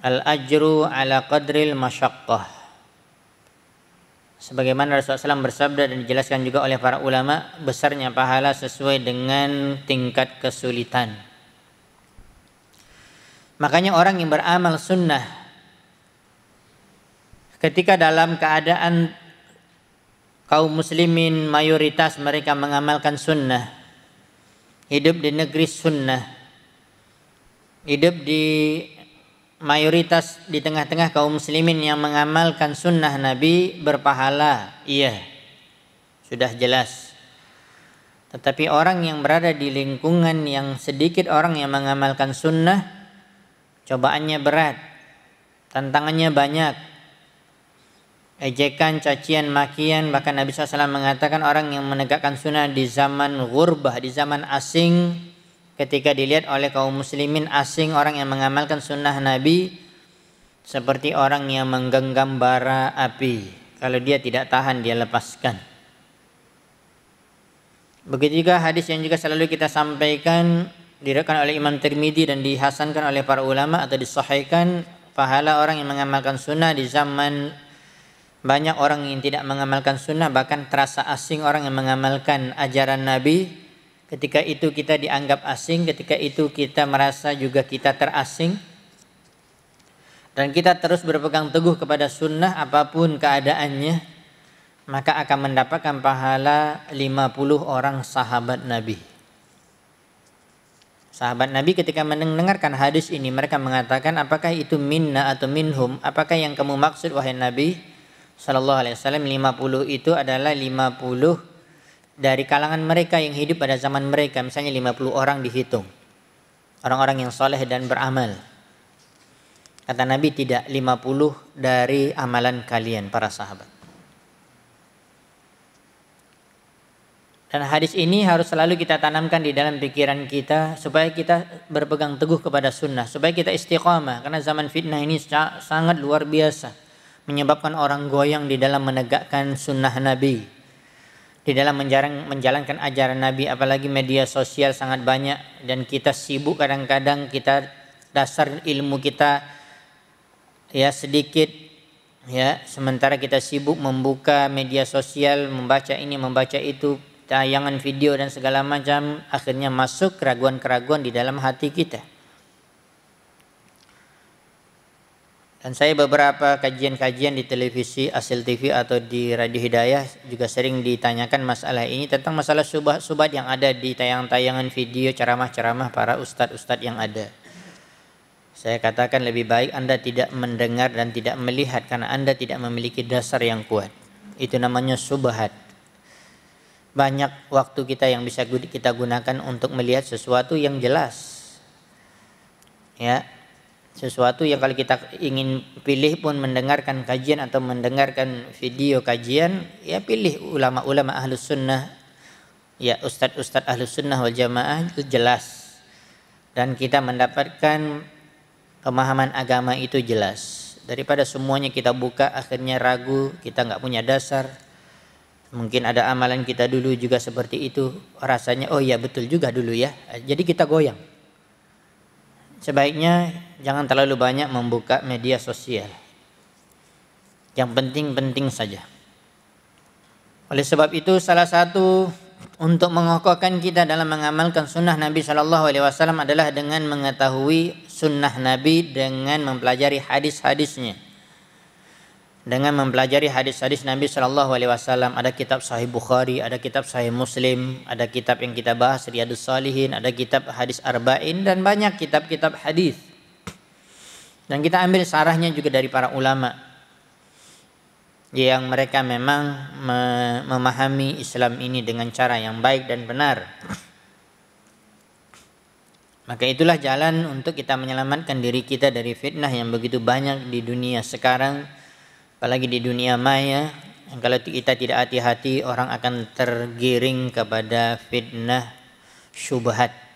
al-ajru ala qadril masyaqqah. Sebagaimana Rasulullah SAW bersabda dan dijelaskan juga oleh para ulama, besarnya pahala sesuai dengan tingkat kesulitan. Makanya orang yang beramal sunnah ketika dalam keadaan kaum muslimin mayoritas mereka mengamalkan sunnah, hidup di negeri sunnah, hidup di mayoritas di tengah-tengah kaum muslimin yang mengamalkan sunnah Nabi, berpahala, iya, sudah jelas. Tetapi orang yang berada di lingkungan yang sedikit orang yang mengamalkan sunnah, cobaannya berat, tantangannya banyak, ejekan, cacian, makian. Bahkan Nabi SAW mengatakan orang yang menegakkan sunnah di zaman ghurbah, di zaman asing, ketika dilihat oleh kaum muslimin asing, orang yang mengamalkan sunnah Nabi seperti orang yang menggenggam bara api. Kalau dia tidak tahan, dia lepaskan. Begitu juga hadis yang juga selalu kita sampaikan, diriwayatkan oleh Imam Tirmidzi dan dihasankan oleh para ulama atau disahihkan, pahala orang yang mengamalkan sunnah di zaman banyak orang yang tidak mengamalkan sunnah, bahkan terasa asing orang yang mengamalkan ajaran Nabi. Ketika itu kita dianggap asing, ketika itu kita merasa juga kita terasing, dan kita terus berpegang teguh kepada sunnah apapun keadaannya, maka akan mendapatkan pahala 50 orang sahabat Nabi. Sahabat Nabi ketika mendengarkan hadis ini, mereka mengatakan, apakah itu minna atau minhum? Apakah yang kamu maksud wahai Nabi sallallahu alaihi wasallam 50 itu adalah 50 dari kalangan mereka yang hidup pada zaman mereka, misalnya 50 orang dihitung, orang-orang yang soleh dan beramal. Kata Nabi, tidak, 50 dari amalan kalian para sahabat. Dan hadis ini harus selalu kita tanamkan di dalam pikiran kita supaya kita berpegang teguh kepada sunnah, supaya kita istiqamah. Karena zaman fitnah ini sangat luar biasa, menyebabkan orang goyang di dalam menegakkan sunnah Nabi, di dalam menjalankan ajaran Nabi. Apalagi media sosial sangat banyak dan kita sibuk, kadang-kadang kita dasar ilmu kita ya sedikit ya, sementara kita sibuk membuka media sosial, membaca ini membaca itu, tayangan video dan segala macam, akhirnya masuk keraguan-keraguan di dalam hati kita. Dan saya beberapa kajian-kajian di televisi Asil TV atau di Radio Hidayah juga sering ditanyakan masalah ini, tentang masalah subhat-subhat yang ada di tayangan-tayangan video ceramah-ceramah para ustadz-ustadz yang ada. Saya katakan lebih baik Anda tidak mendengar dan tidak melihat, karena Anda tidak memiliki dasar yang kuat. Itu namanya subhat. Banyak waktu kita yang bisa kita gunakan untuk melihat sesuatu yang jelas, ya, sesuatu yang kalau kita ingin pilih pun mendengarkan kajian atau mendengarkan video kajian, ya pilih ulama-ulama ahlus sunnah, ya ustadz-ustadz ahlus sunnah wal jamaah, itu jelas, dan kita mendapatkan pemahaman agama itu jelas, daripada semuanya kita buka akhirnya ragu, kita nggak punya dasar. Mungkin ada amalan kita dulu juga seperti itu, rasanya oh ya betul juga dulu ya, jadi kita goyang. Sebaiknya jangan terlalu banyak membuka media sosial, yang penting-penting saja. Oleh sebab itu, salah satu untuk mengokohkan kita dalam mengamalkan sunnah Nabi SAW adalah dengan mengetahui sunnah Nabi, dengan mempelajari hadis-hadisnya, dengan mempelajari hadis-hadis Nabi SAW. Ada kitab Sahih Bukhari, ada kitab Sahih Muslim, ada kitab yang kita bahas Riyadhus Shalihin, ada kitab hadis Arba'in, dan banyak kitab-kitab hadis. Dan kita ambil sarahnya juga dari para ulama yang mereka memang memahami Islam ini dengan cara yang baik dan benar. Maka itulah jalan untuk kita menyelamatkan diri kita dari fitnah yang begitu banyak di dunia sekarang, apalagi di dunia maya. Kalau kita tidak hati-hati, orang akan tergiring kepada fitnah syubhat.